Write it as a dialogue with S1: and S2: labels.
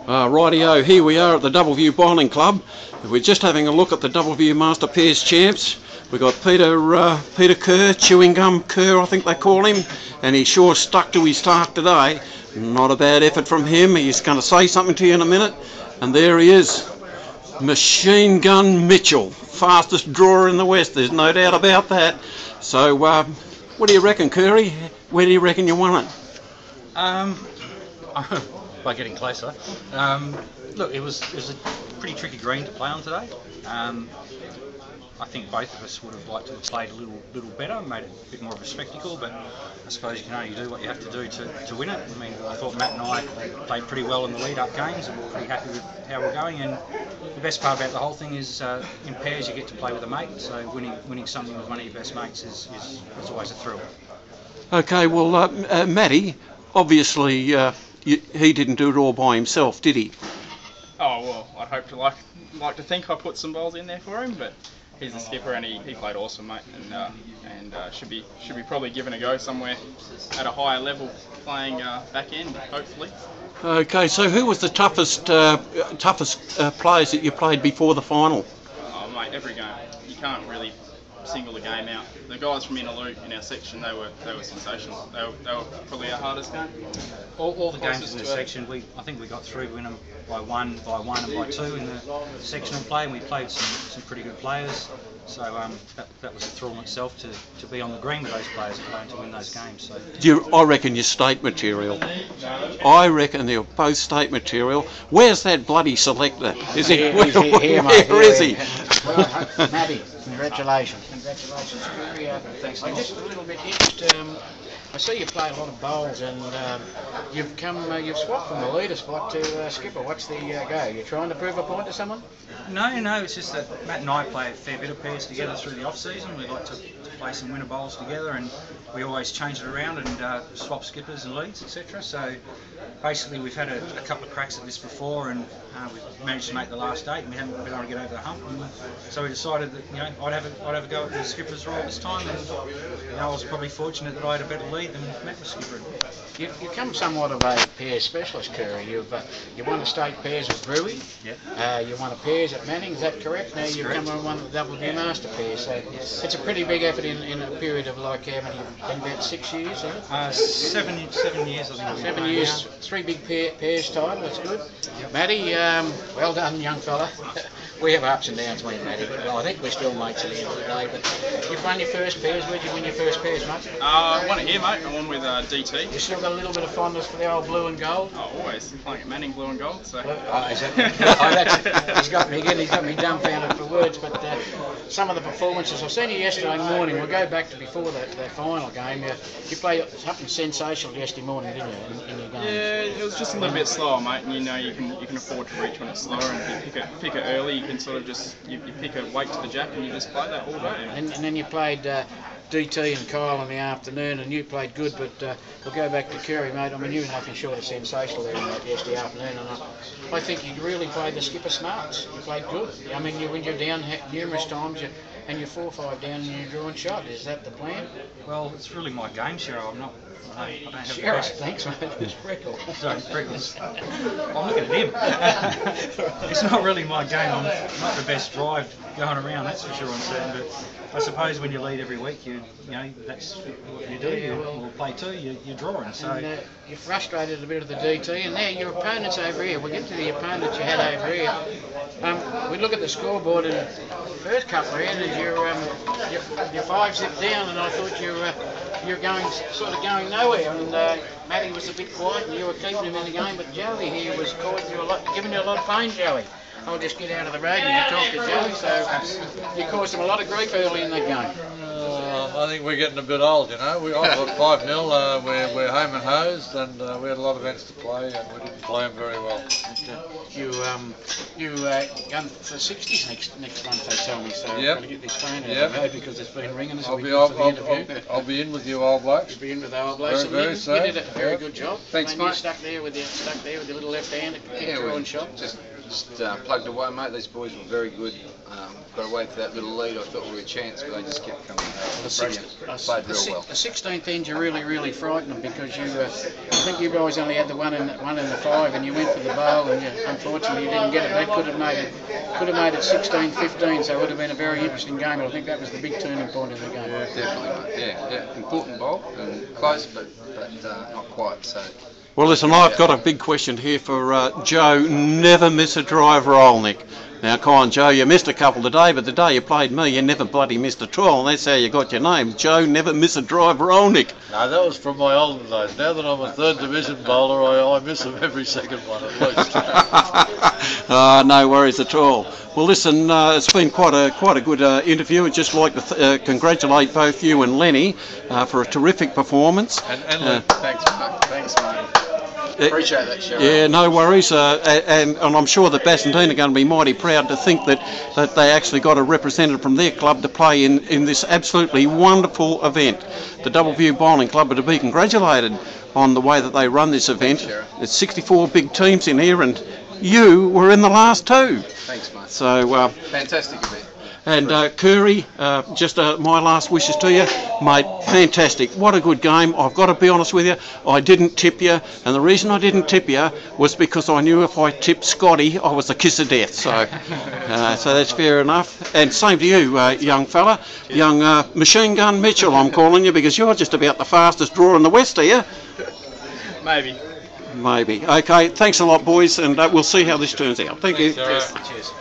S1: Rightio, here we are at the Doubleview Bowling Club. We're just having a look at the Doubleview Master Pairs champs. We've got Peter Kerr, Chewing Gum Kerr I think they call him, and he sure stuck to his task today. Not a bad effort from him. He's going to say something to you in a minute. And there he is, Machine Gun Mitchell, fastest drawer in the West, there's no doubt about that. So what do you reckon, Curry? Where do you reckon you won it?
S2: By getting closer. Look, it was a pretty tricky green to play on today. I think both of us would have liked to have played a little better, made it a bit more of a spectacle, but I suppose you can only do what you have to do to win it. I mean, I thought Matt and I played pretty well in the lead-up games, and we're pretty happy with how we're going. And the best part about the whole thing is, in pairs you get to play with a mate, so winning something with one of your best mates is always a thrill.
S1: Okay, well, Matty, obviously he didn't do it all by himself, did he?
S3: Oh well, I'd hope to like to think I put some balls in there for him, but he's the skipper and he played awesome, mate, and should be probably given a go somewhere at a higher level, playing back end, hopefully.
S1: Okay, so who was the toughest players that you played before the final?
S3: Oh mate, every game. You can't really single the game out. The guys from Inaloo in our section, they were sensational. They were probably our hardest game.
S2: All the games in the section, I think we got through to win them by one and by two in the sectional play, and we played some pretty good players. So that was a thrill in itself to be on the green with those players and to win those games. So
S1: I reckon you're state material. I reckon they're both state material. Where's that bloody selector? Is he? Where is he?
S4: Well, Matty, congratulations. Congratulations, Curry.
S2: Thanks.
S4: I'm just a little bit interested. I see you play a lot of bowls, and you've swapped from the leader spot to skipper. What's the go? You're trying to prove a point to someone?
S2: No, it's just that Matt and I play a fair bit of pairs together through the off-season. We like to play some winner bowls together, and we always change it around and swap skippers and leads, etc. So basically we've had a couple of cracks at this before, and we've managed to make the last 8, and we haven't been able to get over the hump. And so we decided that I'd have a go at the skipper's role this time, and I was probably fortunate that I had a better lead than Matt was skippering.
S4: You come somewhat of a pair specialist, Curry. You won the state pairs with Brewy.
S2: Yep.
S4: You won a pairs at Manning. Is that correct? Now you've come and won the Doubleview Master Pairs. So it's a pretty big effort in a period of like how many? About 6 years.
S2: 7 years, I think.
S4: 7 years. 3 big pairs title. That's good. Yep. Matty, well done, young fella. We have ups and downs, me and Matty, but well, I think we're still mates at the end of the day. But you've won your first pairs. Where'd you win your first pairs, mate?
S3: I won it here, mate. I won with DT.
S4: You still got a little bit of fondness for the old blue and gold?
S3: Oh, always. Playing at Manning, blue and gold. So.
S4: He's got me again. He's got me dumbfounded for words. But some of the performances, I seen you yesterday morning. We'll go back to before that final game. You played something sensational yesterday morning, didn't you, in your game?
S3: Yeah, it was just a little bit slower, mate. And you can afford to reach when it's slower, and if you pick it early, you can sort of just you pick a weight to the jack, and you just play that all day.
S4: And then you played DT and Kyle in the afternoon, and you played good. But we'll go back to Curry, mate. I mean, you were nothing short of sensational there in that yesterday afternoon, and I think you really played the skipper smarts. You played good. I mean, when you're down numerous times, and you're 4-5 down, and you're drawing shot. Is that the plan?
S2: Well, it's really my game, Cheryl. I don't have
S4: Cheryl, thanks, mate. It's Freckles.
S2: Sorry, Freckles. I'm looking at him. It's not really my game. I'm not the best drive going around, that's for sure, I'm certain. But I suppose when you lead every week, that's what you do. You play two, you're drawing. So
S4: and, you frustrated a bit of the DT, and now your opponents over here. We'll get to the opponents you had over here. We look at the scoreboard, and the first couple of rounds, your 5 zipped down, and I thought you're going nowhere. And Matty was a bit quiet, and you were keeping him in the game. But Joey here was giving you a lot of pain, Joey. I'll just get out of the road and you talk to Joey. So you caused him a lot of grief early in the game.
S5: I think we're getting a bit old, I got 5-0, we're home and hosed, and we had a lot of events to play, and we didn't play them very well.
S4: You going for 60s next month, they tell me, so I'm going to get this phone out of the road because it's been ringing us.
S5: I'll be in with you old blokes.
S4: You'll be in with the old blokes.
S5: Very soon.
S4: You did a very good job.
S5: Thanks, mate.
S4: You stuck there with your little left hand, drawing shot.
S6: Just plugged away, mate. These boys were very good. Got away with that little lead. I thought we were a chance, but they just kept coming.
S4: The
S6: Played real well.
S4: The 16th ends you really frightened them because you, I think you guys only had the one in the 5 and you went for the bowl and unfortunately you didn't get it. That could have made it 16-15, so it would have been a very interesting game. And I think that was the big turning point of the game.
S6: Yeah, definitely, mate. Yeah. Important bowl and close, but not quite. So.
S1: Well, listen, I've got a big question here for Joe. Never miss a drive, Rollnil. Now, come on, Joe, you missed a couple today, but the day you played me, you never bloody missed a trial, and that's how you got your name. Joe, never miss a drive, Rollnil.
S5: No, that was from my olden days. Now that I'm a 3rd division bowler, I miss them every second one at least.
S1: No worries at all. Well, listen, it's been quite a good interview. I'd just like to congratulate both you and Lenny for a terrific performance.
S5: And
S6: Thanks, mate. Thanks, mate. Appreciate that, Cheryl.
S1: Yeah, no worries. And I'm sure that Bassendean are going to be mighty proud to think that they actually got a representative from their club to play in this absolutely wonderful event. The Doubleview Bowling Club are to be congratulated on the way that they run this event.
S6: Thanks,
S1: It's 64 big teams in here, and you were in the last 2.
S6: Thanks, mate.
S1: So,
S6: Fantastic event.
S1: and Curry, just my last wishes to you, mate. Fantastic. What a good game. I've got to be honest with you, I didn't tip you, and the reason I didn't tip you was because I knew if I tipped Scotty, I was the kiss of death. So, so that's fair enough. And same to you, young fella, young machine gun Mitchell. I'm calling you because you're just about the fastest drawer in the West, are you?
S3: Maybe.
S1: Maybe. Okay. Thanks a lot, boys, and we'll see how this turns out. Thank you.
S5: Thanks,
S3: Cheers.